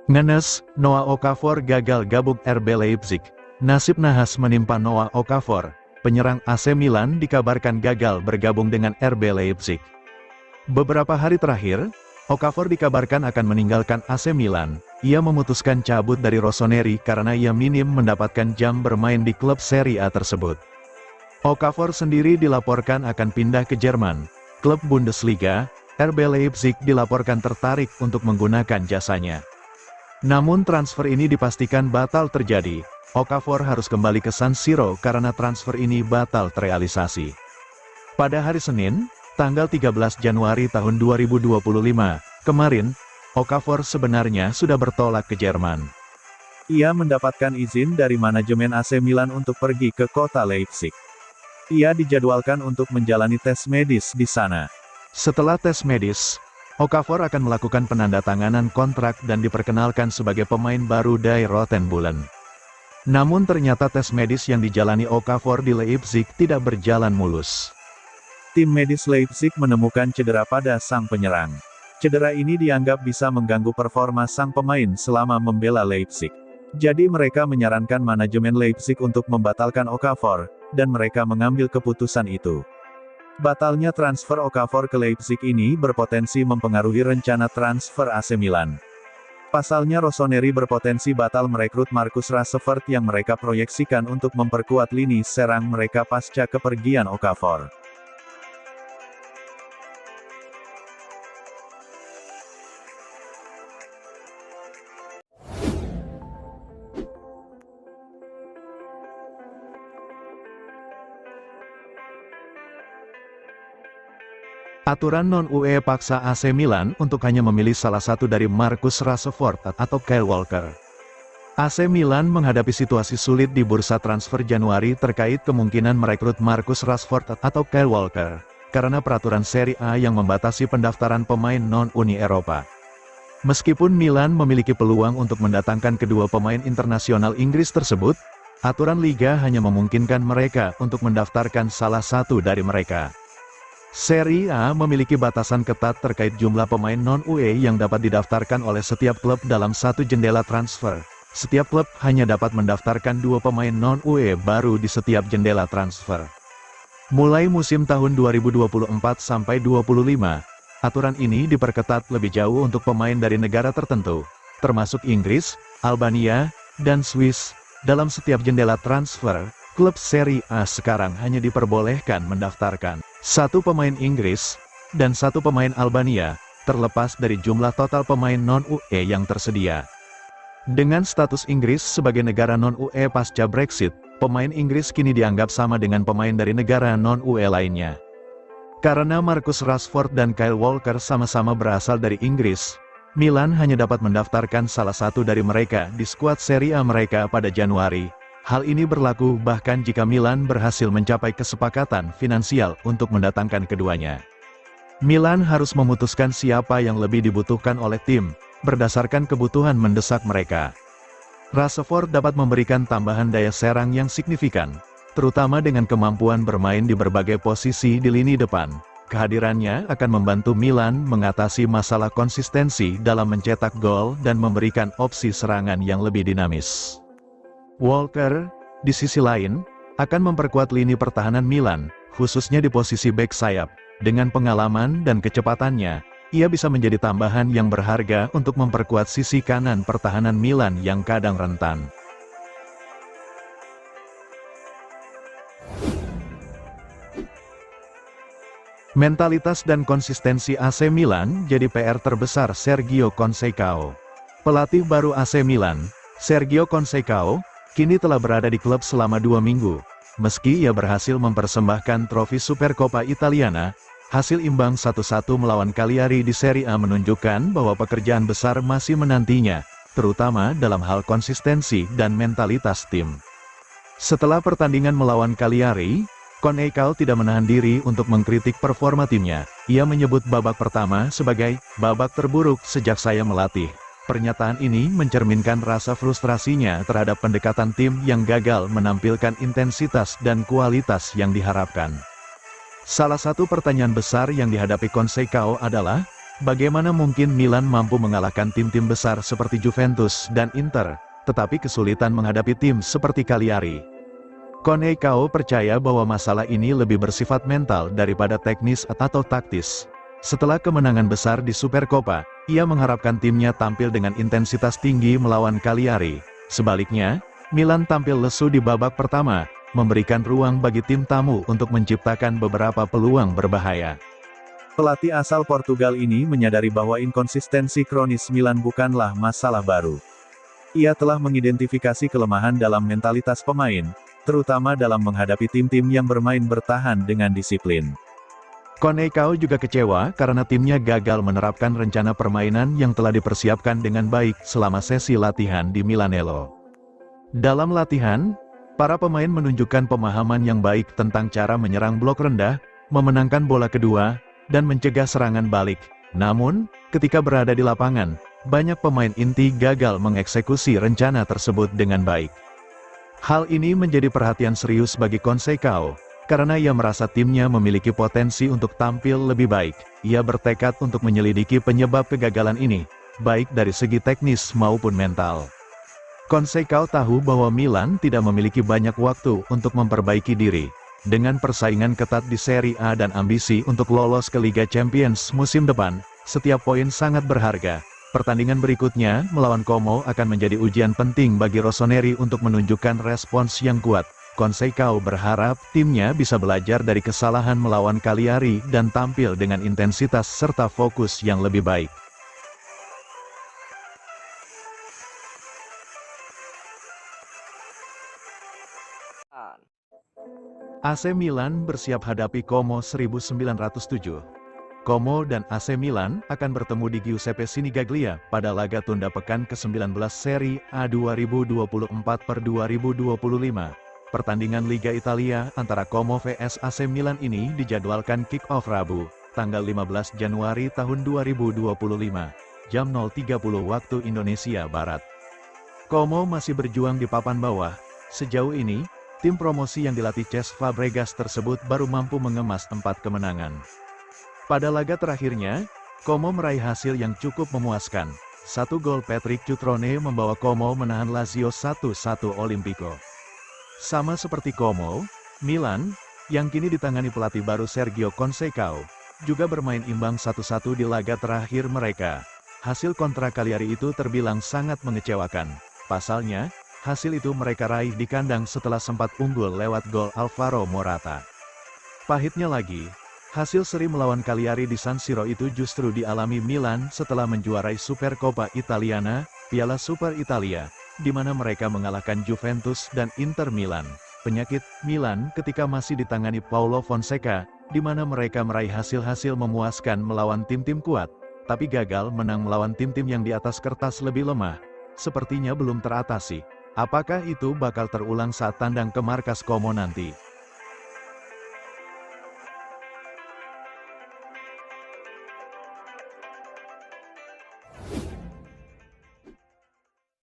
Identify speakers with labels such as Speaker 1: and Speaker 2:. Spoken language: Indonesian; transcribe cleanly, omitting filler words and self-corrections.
Speaker 1: Ngenes, Noah Okafor gagal gabung RB Leipzig. Nasib nahas menimpa Noah Okafor. Penyerang AC Milan dikabarkan gagal bergabung dengan RB Leipzig. Beberapa hari terakhir, Okafor dikabarkan akan meninggalkan AC Milan. Ia memutuskan cabut dari Rossoneri karena ia minim mendapatkan jam bermain di klub Serie A tersebut. Okafor sendiri dilaporkan akan pindah ke Jerman. Klub Bundesliga, RB Leipzig dilaporkan tertarik untuk menggunakan jasanya. Namun transfer ini dipastikan batal terjadi. Okafor harus kembali ke San Siro karena transfer ini batal terrealisasi. Pada hari Senin, tanggal 13 Januari tahun 2025, kemarin, Okafor sebenarnya sudah bertolak ke Jerman. Ia mendapatkan izin dari manajemen AC Milan untuk pergi ke kota Leipzig. Ia dijadwalkan untuk menjalani tes medis di sana. Setelah tes medis, Okafor akan melakukan penandatanganan kontrak dan diperkenalkan sebagai pemain baru dari Rotenbullen. Namun ternyata tes medis yang dijalani Okafor di Leipzig tidak berjalan mulus. Tim medis Leipzig menemukan cedera pada sang penyerang. Cedera ini dianggap bisa mengganggu performa sang pemain selama membela Leipzig. Jadi mereka menyarankan manajemen Leipzig untuk membatalkan Okafor, dan mereka mengambil keputusan itu. Batalnya transfer Okafor ke Leipzig ini berpotensi mempengaruhi rencana transfer AC Milan. Pasalnya Rossoneri berpotensi batal merekrut Marcus Rashford yang mereka proyeksikan untuk memperkuat lini serang mereka pasca kepergian Okafor. Aturan non-UE paksa AC Milan untuk hanya memilih salah satu dari Marcus Rashford atau Kyle Walker. AC Milan menghadapi situasi sulit di bursa transfer Januari terkait kemungkinan merekrut Marcus Rashford atau Kyle Walker, karena peraturan Serie A yang membatasi pendaftaran pemain non-Uni Eropa. Meskipun Milan memiliki peluang untuk mendatangkan kedua pemain internasional Inggris tersebut, aturan Liga hanya memungkinkan mereka untuk mendaftarkan salah satu dari mereka. Serie A memiliki batasan ketat terkait jumlah pemain non-UE yang dapat didaftarkan oleh setiap klub dalam satu jendela transfer. Setiap klub hanya dapat mendaftarkan 2 pemain non-UE baru di setiap jendela transfer. Mulai musim tahun 2024 sampai 2025, aturan ini diperketat lebih jauh untuk pemain dari negara tertentu, termasuk Inggris, Albania, dan Swiss. Dalam setiap jendela transfer, klub Serie A sekarang hanya diperbolehkan mendaftarkan 1 pemain Inggris, dan 1 pemain Albania, terlepas dari jumlah total pemain non-UE yang tersedia. Dengan status Inggris sebagai negara non-UE pasca Brexit, pemain Inggris kini dianggap sama dengan pemain dari negara non-UE lainnya. Karena Marcus Rashford dan Kyle Walker sama-sama berasal dari Inggris, Milan hanya dapat mendaftarkan salah satu dari mereka di skuad Serie A mereka pada Januari. Hal ini berlaku bahkan jika Milan berhasil mencapai kesepakatan finansial untuk mendatangkan keduanya. Milan harus memutuskan siapa yang lebih dibutuhkan oleh tim, berdasarkan kebutuhan mendesak mereka. Rashford dapat memberikan tambahan daya serang yang signifikan, terutama dengan kemampuan bermain di berbagai posisi di lini depan. Kehadirannya akan membantu Milan mengatasi masalah konsistensi dalam mencetak gol dan memberikan opsi serangan yang lebih dinamis. Walker, di sisi lain, akan memperkuat lini pertahanan Milan, khususnya di posisi bek sayap. Dengan pengalaman dan kecepatannya, ia bisa menjadi tambahan yang berharga untuk memperkuat sisi kanan pertahanan Milan yang kadang rentan. Mentalitas dan konsistensi AC Milan jadi PR terbesar Sergio Conceição. Pelatih baru AC Milan, Sergio Conceição, kini telah berada di klub selama 2 minggu. Meski ia berhasil mempersembahkan trofi Supercoppa Italiana, hasil imbang 1-1 melawan Cagliari di Serie A menunjukkan bahwa pekerjaan besar masih menantinya, terutama dalam hal konsistensi dan mentalitas tim. Setelah pertandingan melawan Cagliari, Conceição tidak menahan diri untuk mengkritik performa timnya. Ia menyebut babak pertama sebagai babak terburuk sejak saya melatih. Pernyataan ini mencerminkan rasa frustrasinya terhadap pendekatan tim yang gagal menampilkan intensitas dan kualitas yang diharapkan. Salah satu pertanyaan besar yang dihadapi Conceição adalah, Bagaimana mungkin Milan mampu mengalahkan tim-tim besar seperti Juventus dan Inter, tetapi kesulitan menghadapi tim seperti Cagliari? Konseikao percaya bahwa masalah ini lebih bersifat mental daripada teknis atau taktis. Setelah kemenangan besar di Supercoppa, ia mengharapkan timnya tampil dengan intensitas tinggi melawan Cagliari. Sebaliknya, Milan tampil lesu di babak pertama, memberikan ruang bagi tim tamu untuk menciptakan beberapa peluang berbahaya. Pelatih asal Portugal ini menyadari bahwa inkonsistensi kronis Milan bukanlah masalah baru. Ia telah mengidentifikasi kelemahan dalam mentalitas pemain, terutama dalam menghadapi tim-tim yang bermain bertahan dengan disiplin. Konseikao juga kecewa karena timnya gagal menerapkan rencana permainan yang telah dipersiapkan dengan baik selama sesi latihan di Milanello. Dalam latihan, para pemain menunjukkan pemahaman yang baik tentang cara menyerang blok rendah, memenangkan bola kedua, dan mencegah serangan balik. Namun, ketika berada di lapangan, banyak pemain inti gagal mengeksekusi rencana tersebut dengan baik. Hal ini menjadi perhatian serius bagi Konseikao, karena ia merasa timnya memiliki potensi untuk tampil lebih baik. Ia bertekad untuk menyelidiki penyebab kegagalan ini, baik dari segi teknis maupun mental. Konseikao tahu bahwa Milan tidak memiliki banyak waktu untuk memperbaiki diri. Dengan persaingan ketat di Serie A dan ambisi untuk lolos ke Liga Champions musim depan, setiap poin sangat berharga. Pertandingan berikutnya, melawan Como akan menjadi ujian penting bagi Rossoneri untuk menunjukkan respons yang kuat. Konseikao berharap timnya bisa belajar dari kesalahan melawan Cagliari dan tampil dengan intensitas serta fokus yang lebih baik. AC Milan bersiap hadapi Como 1907. Como dan AC Milan akan bertemu di Giuseppe Sinigaglia pada laga tunda pekan ke-19 Serie A 2024/2025. Pertandingan Liga Italia antara Como vs AC Milan ini dijadwalkan kick-off Rabu, tanggal 15 Januari tahun 2025, jam 0.30 waktu Indonesia Barat. Como masih berjuang di papan bawah. Sejauh ini, tim promosi yang dilatih Cesc Fabregas tersebut baru mampu mengemas 4 kemenangan. Pada laga terakhirnya, Como meraih hasil yang cukup memuaskan. 1 gol Patrick Cutrone membawa Como menahan Lazio 1-1 Olimpico. Sama seperti Como, Milan, yang kini ditangani pelatih baru Sergio Konseikao, juga bermain imbang 1-1 di laga terakhir mereka. Hasil kontra Cagliari itu terbilang sangat mengecewakan. Pasalnya, hasil itu mereka raih di kandang setelah sempat unggul lewat gol Alvaro Morata. Pahitnya lagi, hasil seri melawan Cagliari di San Siro itu justru dialami Milan setelah menjuarai Supercoppa Italiana, Piala Super Italia, di mana mereka mengalahkan Juventus dan Inter Milan. Penyakit Milan ketika masih ditangani Paulo Fonseca, di mana mereka meraih hasil-hasil memuaskan melawan tim-tim kuat, tapi gagal menang melawan tim-tim yang di atas kertas lebih lemah, sepertinya belum teratasi. Apakah itu bakal terulang saat tandang ke markas Como nanti?